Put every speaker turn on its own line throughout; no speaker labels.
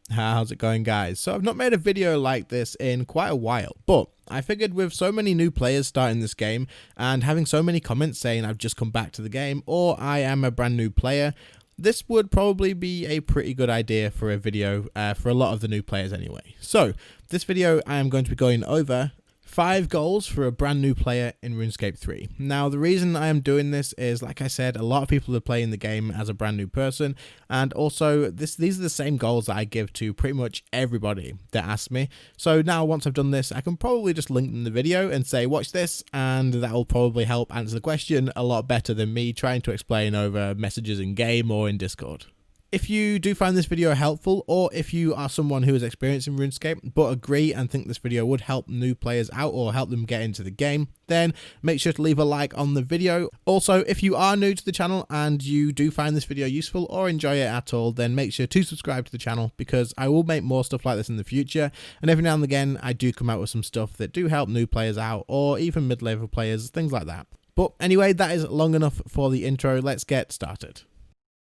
How's it going, guys? So I've not made a video like this in quite a while, but I figured with so many new players starting this game and having so many comments saying I've just come back to the game or I am a brand new player, this would probably be a pretty good idea for a video for a lot of the new players anyway. So this video I am going to be going over 5 goals for a brand new player in RuneScape 3. Now, the reason I am doing this is, like I said, a lot of people are playing the game as a brand new person, and also these are the same goals that I give to pretty much everybody that asks me. So now, once I've done this, I can probably just link them in the video and say, watch this, and that will probably help answer the question a lot better than me trying to explain over messages in game or in Discord. If you do find this video helpful, or if you are someone who is experienced in RuneScape but agree and think this video would help new players out or help them get into the game, then make sure to leave a like on the video. Also, if you are new to the channel and you do find this video useful or enjoy it at all, then make sure to subscribe to the channel, because I will make more stuff like this in the future, and every now and again I do come out with some stuff that do help new players out or even mid-level players, things like that. But anyway, that is long enough for the intro. Let's get started.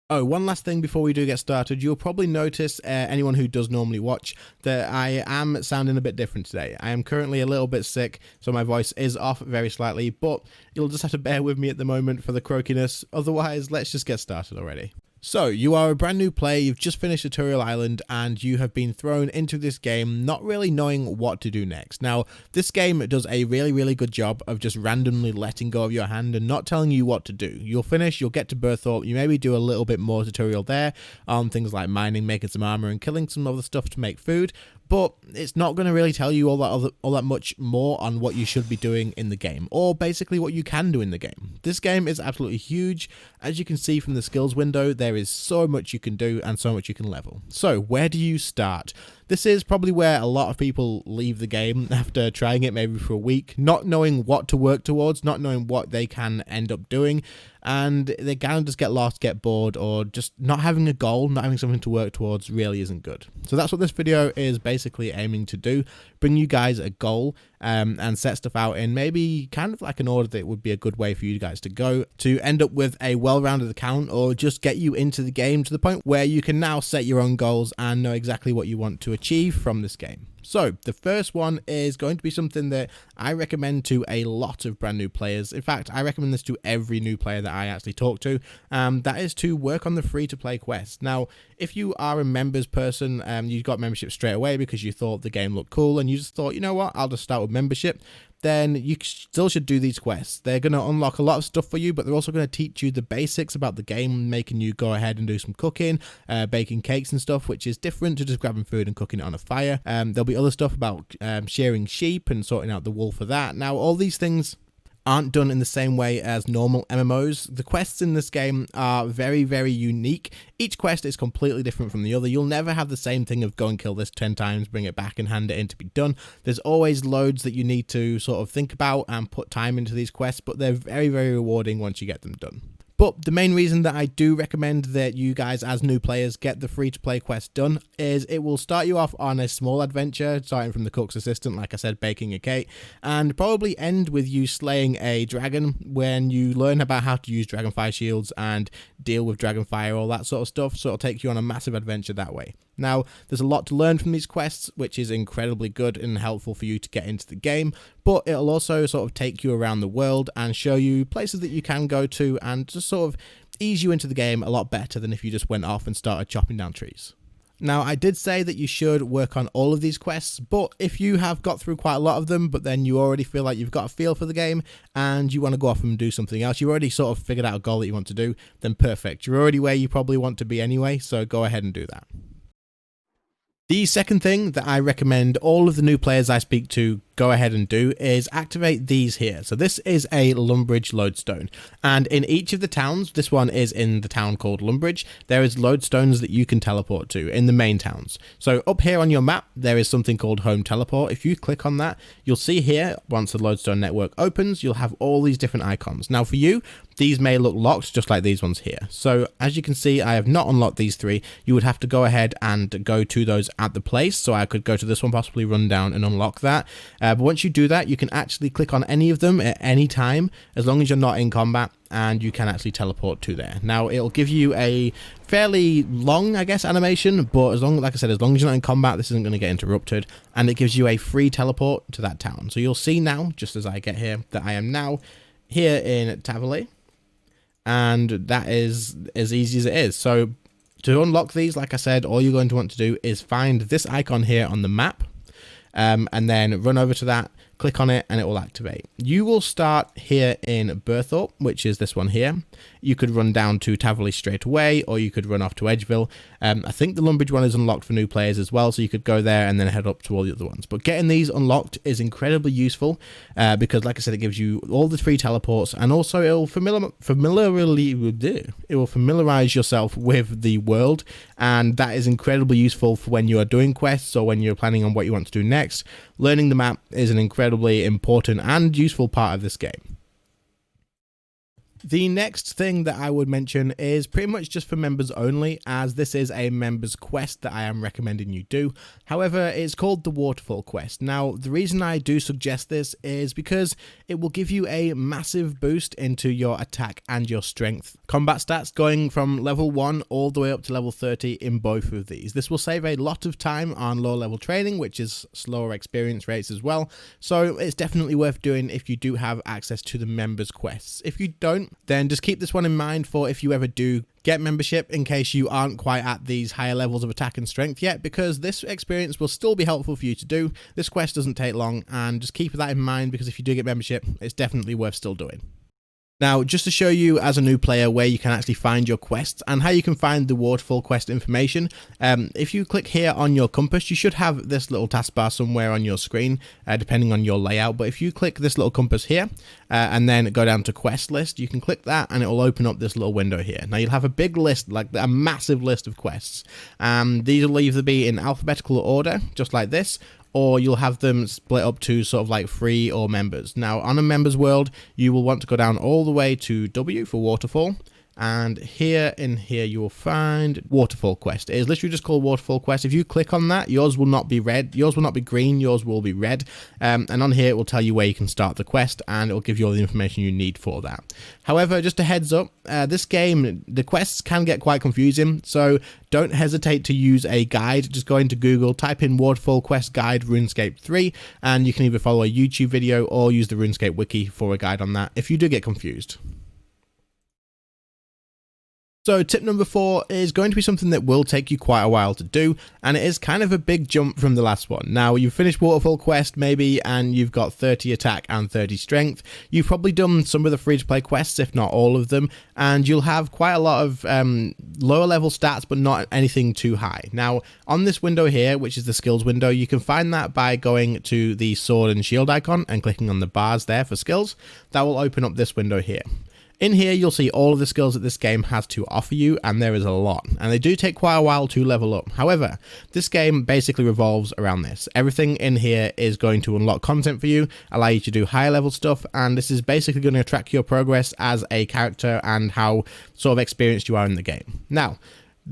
Oh, one last thing before we do get started. You'll probably notice, anyone who does normally watch, that I am sounding a bit different today. I am currently a little bit sick, so my voice is off very slightly, but you'll just have to bear with me at the moment for the croakiness. Otherwise, let's just get started already. So, you are a brand new player, you've just finished Tutorial Island, and you have been thrown into this game not really knowing what to do next. Now, this game does a really good job of just randomly letting go of your hand and not telling you what to do. You'll finish, you'll get to Berthorpe, you maybe do a little bit more tutorial there on things like mining, making some armor, and killing some other stuff to make food, but it's not going to really tell you all that much more on what you should be doing in the game, or basically what you can do in the game. This game is absolutely huge. As you can see from the skills window, there is so much you can do and so much you can level. So where do you start? This is probably where a lot of people leave the game after trying it maybe for a week, not knowing what to work towards, not knowing what they can end up doing, and they kind of just get lost, get bored, or just not having a goal, not having something to work towards really isn't good. So that's what this video is basically aiming to do, bring you guys a goal and set stuff out in maybe kind of like an order that would be a good way for you guys to go to end up with a well-rounded account, or just get you into the game to the point where you can now set your own goals and know exactly what you want to achieve from this game. So the first one is going to be something that I recommend to a lot of brand new players. In fact, I recommend this to every new player that I actually talk to. That is to work on the free-to-play quests. Now, if you are a members person, you got membership straight away because you thought the game looked cool and you just thought, you know what, I'll just start with membership, then you still should do these quests. They're going to unlock a lot of stuff for you, but they're also going to teach you the basics about the game, making you go ahead and do some cooking, baking cakes and stuff, which is different to just grabbing food and cooking it on a fire. There'll be other stuff about shearing sheep and sorting out the wool for that. Now, all these things aren't done in the same way as normal MMOs. The quests in this game are very unique. Each quest is completely different from the other. You'll never have the same thing of go and kill this 10 times, bring it back and hand it in to be done. There's always loads that you need to sort of think about and put time into these quests, but they're very rewarding once you get them done. But the main reason that I do recommend that you guys as new players get the free-to-play quest done is it will start you off on a small adventure, starting from the cook's assistant, like I said, baking a cake, and probably end with you slaying a dragon when you learn about how to use dragonfire shields and deal with dragonfire, all that sort of stuff, so it'll take you on a massive adventure that way. Now, there's a lot to learn from these quests, which is incredibly good and helpful for you to get into the game, but it'll also sort of take you around the world and show you places that you can go to and just sort of ease you into the game a lot better than if you just went off and started chopping down trees. Now, I did say that you should work on all of these quests, but if you have got through quite a lot of them, but then you already feel like you've got a feel for the game and you want to go off and do something else, you've already sort of figured out a goal that you want to do, then perfect. You're already where you probably want to be anyway, so go ahead and do that. The second thing that I recommend all of the new players I speak to go ahead and do is activate these here. So this is a Lumbridge Lodestone, and in each of the towns, this one is in the town called Lumbridge, there is Lodestones that you can teleport to in the main towns. So up here on your map, there is something called Home Teleport. If you click on that, you'll see here, once the Lodestone network opens, you'll have all these different icons. Now for you, these may look locked just like these ones here. So as you can see, I have not unlocked these 3. You would have to go ahead and go to those at the place. So I could go to this one, possibly run down and unlock that. But once you do that, you can actually click on any of them at any time, as long as you're not in combat, and you can actually teleport to there. Now, it'll give you a fairly long, I guess, animation, but as long, like I said, as long as you're not in combat, this isn't going to get interrupted, and it gives you a free teleport to that town. So you'll see now, just as I get here, that I am now here in Tavale, and that is as easy as it is. So to unlock these, like I said, all you're going to want to do is find this icon here on the map, and then run over to that, click on it, and it will activate. You will start here in Berthorpe, which is this one here. You could run down to Tavale straight away, or you could run off to Edgeville. I think the Lumbridge one is unlocked for new players as well, so you could go there and then head up to all the other ones. But getting these unlocked is incredibly useful, because like I said, it gives you all the free teleports, and also it will familiarize yourself with the world, and that is incredibly useful for when you are doing quests or when you're planning on what you want to do next. Learning the map is an incredibly important and useful part of this game. The next thing that I would mention is pretty much just for members only, as this is a members quest that I am recommending you do. However, it's called the Waterfall quest. Now, the reason I do suggest this is because it will give you a massive boost into your attack and your strength combat stats, going from level 1 all the way up to level 30 in both of these. This will save a lot of time on lower level training, which is slower experience rates as well. So it's definitely worth doing if you do have access to the members quests. If you don't, then just keep this one in mind for if you ever do get membership, in case you aren't quite at these higher levels of attack and strength yet, because this experience will still be helpful for you to do. This quest doesn't take long, and just keep that in mind, because if you do get membership, it's definitely worth still doing. Now, just to show you as a new player where you can actually find your quests and how you can find the Waterfall quest information, if you click here on your compass, you should have this little taskbar somewhere on your screen, depending on your layout. But if you click this little compass here and then go down to quest list, you can click that and it will open up this little window here. Now, you'll have a big list, like a massive list of quests. These will either be in alphabetical order, just like this, or you'll have them split up to sort of like free or members. Now, on a members world, you will want to go down all the way to W for Waterfall. And here you will find Waterfall quest. It is literally just called Waterfall quest. If you click on that, yours will not be red, yours will not be green, yours will be red. And on here, it will tell you where you can start the quest, and it will give you all the information you need for that. However, just a heads up, this game, the quests can get quite confusing, so don't hesitate to use a guide. Just go into Google, type in Waterfall quest guide RuneScape 3, and you can either follow a YouTube video or use the RuneScape wiki for a guide on that if you do get confused. So tip number 4 is going to be something that will take you quite a while to do, and it is kind of a big jump from the last one. Now, you've finished Waterfall quest maybe, and you've got 30 attack and 30 strength. You've probably done some of the free-to-play quests, if not all of them, and you'll have quite a lot of lower level stats, but not anything too high. Now, on this window here, which is the skills window, you can find that by going to the sword and shield icon and clicking on the bars there for skills. That will open up this window here. In here, you'll see all of the skills that this game has to offer you, and there is a lot, and they do take quite a while to level up. However, this game basically revolves around this. Everything in here is going to unlock content for you, allow you to do higher level stuff, and this is basically going to track your progress as a character and how sort of experienced you are in the game. Now,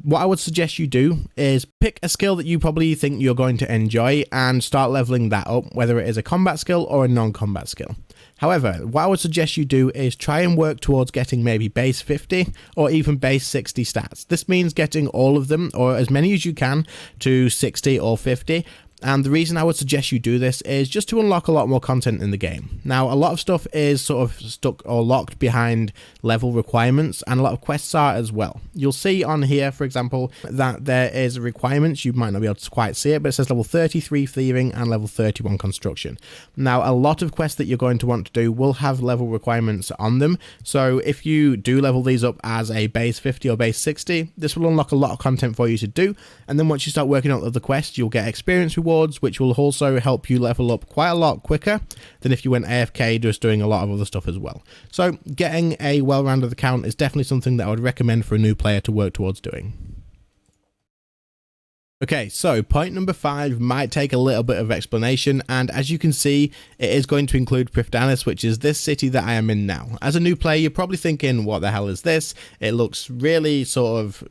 what I would suggest you do is pick a skill that you probably think you're going to enjoy and start leveling that up, whether it is a combat skill or a non-combat skill. However, what I would suggest you do is try and work towards getting maybe base 50 or even base 60 stats. This means getting all of them, or as many as you can, to 60 or 50. And the reason I would suggest you do this is just to unlock a lot more content in the game. Now, a lot of stuff is sort of stuck or locked behind level requirements, and a lot of quests are as well. You'll see on here, for example, that there is requirements. You might not be able to quite see it, but it says level 33 thieving and level 31 construction. Now, a lot of quests that you're going to want to do will have level requirements on them. So if you do level these up as a base 50 or base 60, this will unlock a lot of content for you to do. And then once you start working on other quests, you'll get experience rewards, which will also help you level up quite a lot quicker than if you went AFK just doing a lot of other stuff as well. So getting a well-rounded account is definitely something that I would recommend for a new player to work towards doing. Okay, so point number 5 might take a little bit of explanation, and as you can see, it is going to include Prifddinas, which is this city that I am in now. As a new player, you're probably thinking, what the hell is this? It looks really sort of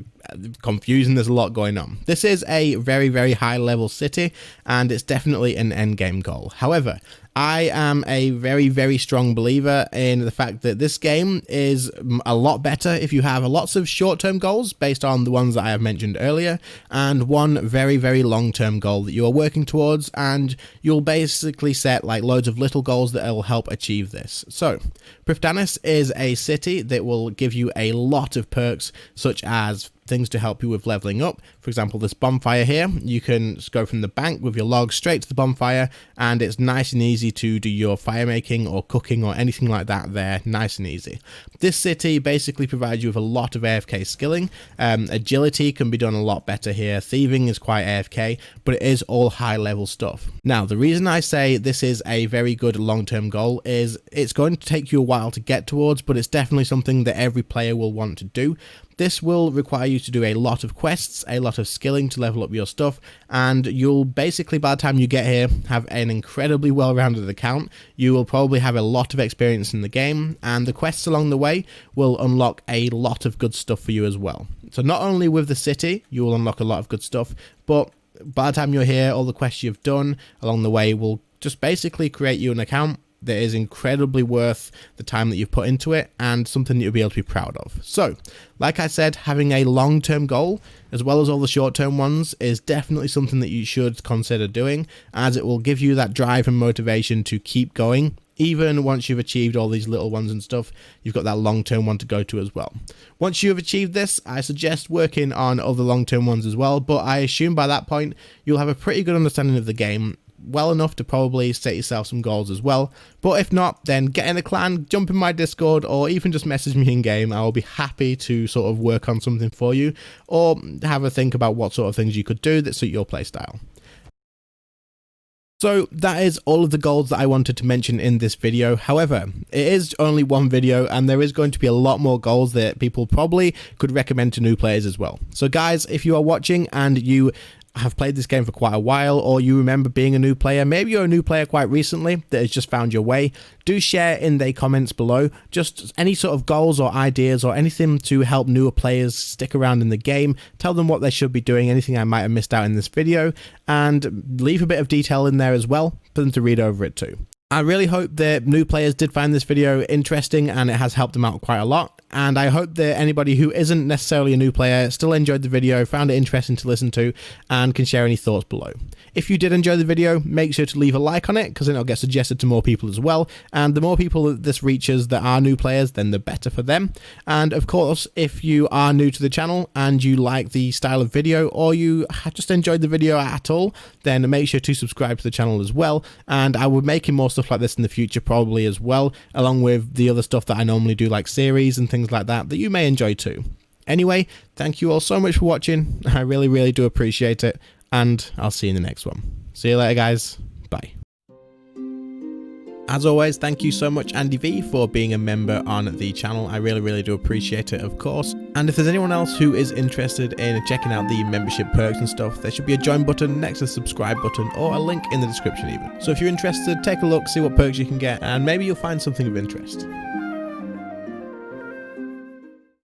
confusing. There's a lot going on. This is a very, very high level city, and it's definitely an end game goal. However, I am a very, very strong believer in the fact that this game is a lot better if you have lots of short-term goals based on the ones that I have mentioned earlier, and one very, very long-term goal that you are working towards, and you'll basically set like loads of little goals that will help achieve this. So, Prifddinas is a city that will give you a lot of perks, such as things to help you with leveling up. For example, this bonfire here, you can go from the bank with your log straight to the bonfire, and it's nice and easy to do your fire making or cooking or anything like that there, nice and easy. This city basically provides you with a lot of AFK skilling. Agility can be done a lot better here. Thieving is quite AFK, but it is all high level stuff. Now, the reason I say this is a very good long-term goal is it's going to take you a while to get towards, but it's definitely something that every player will want to do. This will require you to do a lot of quests, a lot of skilling to level up your stuff, and you'll basically, by the time you get here, have an incredibly well-rounded account. You will probably have a lot of experience in the game, and the quests along the way will unlock a lot of good stuff for you as well. So not only with the city, you will unlock a lot of good stuff, but by the time you're here, all the quests you've done along the way will just basically create you an account that is incredibly worth the time that you've put into it, and something that you'll be able to be proud of. So, like I said, having a long-term goal, as well as all the short-term ones, is definitely something that you should consider doing, as it will give you that drive and motivation to keep going. Even once you've achieved all these little ones and stuff, you've got that long-term one to go to as well. Once you have achieved this, I suggest working on other long-term ones as well, but I assume by that point, you'll have a pretty good understanding of the game, well enough to probably set yourself some goals as well. But if not, then get in a clan, jump in my Discord, or even just message me in game. I will be happy to sort of work on something for you, or have a think about what sort of things you could do that suit your playstyle. So that is all of the goals that I wanted to mention in this video. However, it is only one video, and there is going to be a lot more goals that people probably could recommend to new players as well. So guys, if you are watching and you have played this game for quite a while, or you remember being a new player, maybe you're a new player quite recently that has just found your way, do share in the comments below just any sort of goals or ideas or anything to help newer players stick around in the game. Tell them what they should be doing, anything I might have missed out in this video, and leave a bit of detail in there as well for them to read over it too. I really hope that new players did find this video interesting and it has helped them out quite a lot. And I hope that anybody who isn't necessarily a new player still enjoyed the video, found it interesting to listen to, and can share any thoughts below. If you did enjoy the video, make sure to leave a like on it, because then it'll get suggested to more people as well. And the more people that this reaches that are new players, then the better for them. And of course, if you are new to the channel and you like the style of video, or you just enjoyed the video at all, then make sure to subscribe to the channel as well. And I will be making more stuff like this in the future probably as well, along with the other stuff that I normally do, like series and things like that you may enjoy too. Anyway, thank you all so much for watching. I really, really do appreciate it, and I'll see you in the next one. See you later, guys. Bye. As always, thank you so much, Andy V, for being a member on the channel. I really, really do appreciate it, of course. And if there's anyone else who is interested in checking out the membership perks and stuff, there should be a join button next to the subscribe button, or a link in the description even. So if you're interested, take a look, see what perks you can get, and maybe you'll find something of interest.